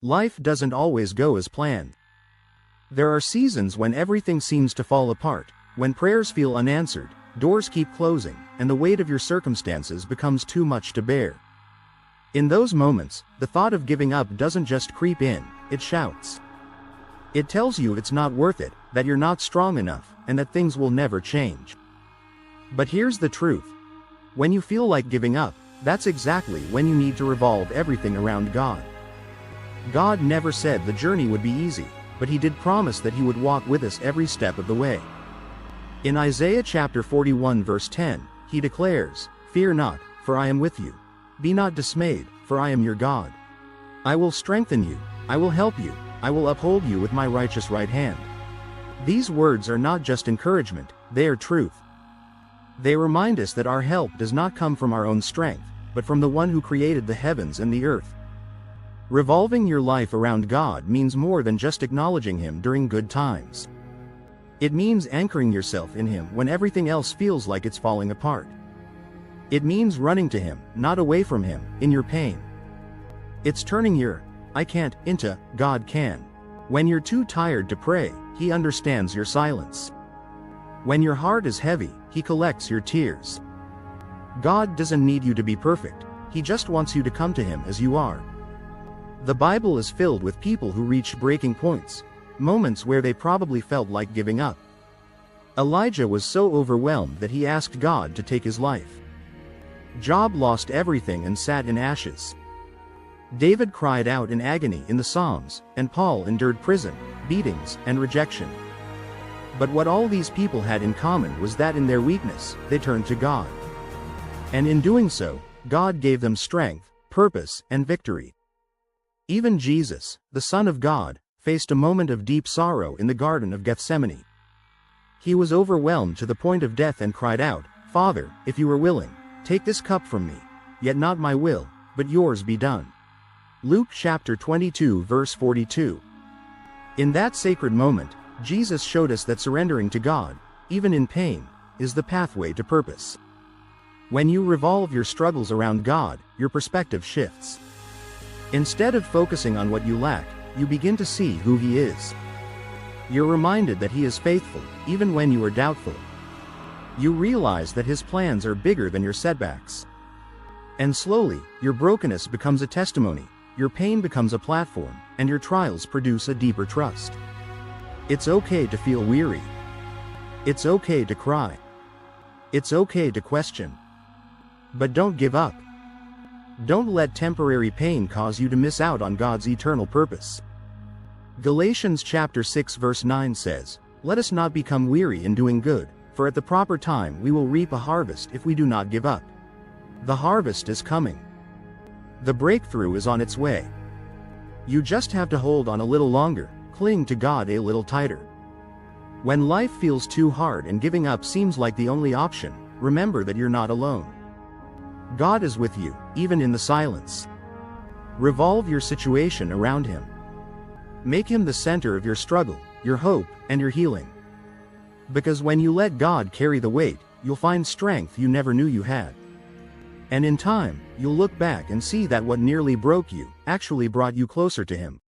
Life doesn't always go as planned. There are seasons when everything seems to fall apart, when prayers feel unanswered, doors keep closing, and the weight of your circumstances becomes too much to bear. In those moments, the thought of giving up doesn't just creep in, it shouts. It tells you it's not worth it, that you're not strong enough, and that things will never change. But here's the truth. When you feel like giving up, that's exactly when you need to revolve everything around God. God never said the journey would be easy, but He did promise that He would walk with us every step of the way. In Isaiah chapter 41 verse 10, He declares, "Fear not, for I am with you. Be not dismayed, for I am your God. I will strengthen you, I will help you, I will uphold you with my righteous right hand." These words are not just encouragement, they are truth. They remind us that our help does not come from our own strength, but from the one who created the heavens and the earth. Revolving your life around God means more than just acknowledging Him during good times. It means anchoring yourself in Him when everything else feels like it's falling apart. It means running to Him, not away from Him, in your pain. It's turning your "I can't" into "God can." When you're too tired to pray, He understands your silence. When your heart is heavy, He collects your tears. God doesn't need you to be perfect, He just wants you to come to Him as you are. The Bible is filled with people who reached breaking points, moments where they probably felt like giving up. Elijah was so overwhelmed that he asked God to take his life. Job lost everything and sat in ashes. David cried out in agony in the Psalms, and Paul endured prison, beatings, and rejection. But what all these people had in common was that in their weakness, they turned to God. And in doing so, God gave them strength, purpose, and victory. Even Jesus, the Son of God, faced a moment of deep sorrow in the Garden of Gethsemane. He was overwhelmed to the point of death and cried out, "Father, if you are willing, take this cup from me, yet not my will, but yours be done." Luke chapter 22 verse 42. In that sacred moment, Jesus showed us that surrendering to God, even in pain, is the pathway to purpose. When you revolve your struggles around God, your perspective shifts. Instead of focusing on what you lack, you begin to see who He is. You're reminded that He is faithful, even when you are doubtful. You realize that His plans are bigger than your setbacks. And slowly, your brokenness becomes a testimony, your pain becomes a platform, and your trials produce a deeper trust. It's okay to feel weary. It's okay to cry. It's okay to question. But don't give up. Don't let temporary pain cause you to miss out on God's eternal purpose. Galatians chapter 6 verse 9 says, "Let us not become weary in doing good, for at the proper time we will reap a harvest if we do not give up." The harvest is coming. The breakthrough is on its way. You just have to hold on a little longer, cling to God a little tighter. When life feels too hard and giving up seems like the only option, remember that you're not alone. God is with you, even in the silence. Revolve your situation around Him. Make Him the center of your struggle, your hope, and your healing. Because when you let God carry the weight, you'll find strength you never knew you had. And in time, you'll look back and see that what nearly broke you actually brought you closer to Him.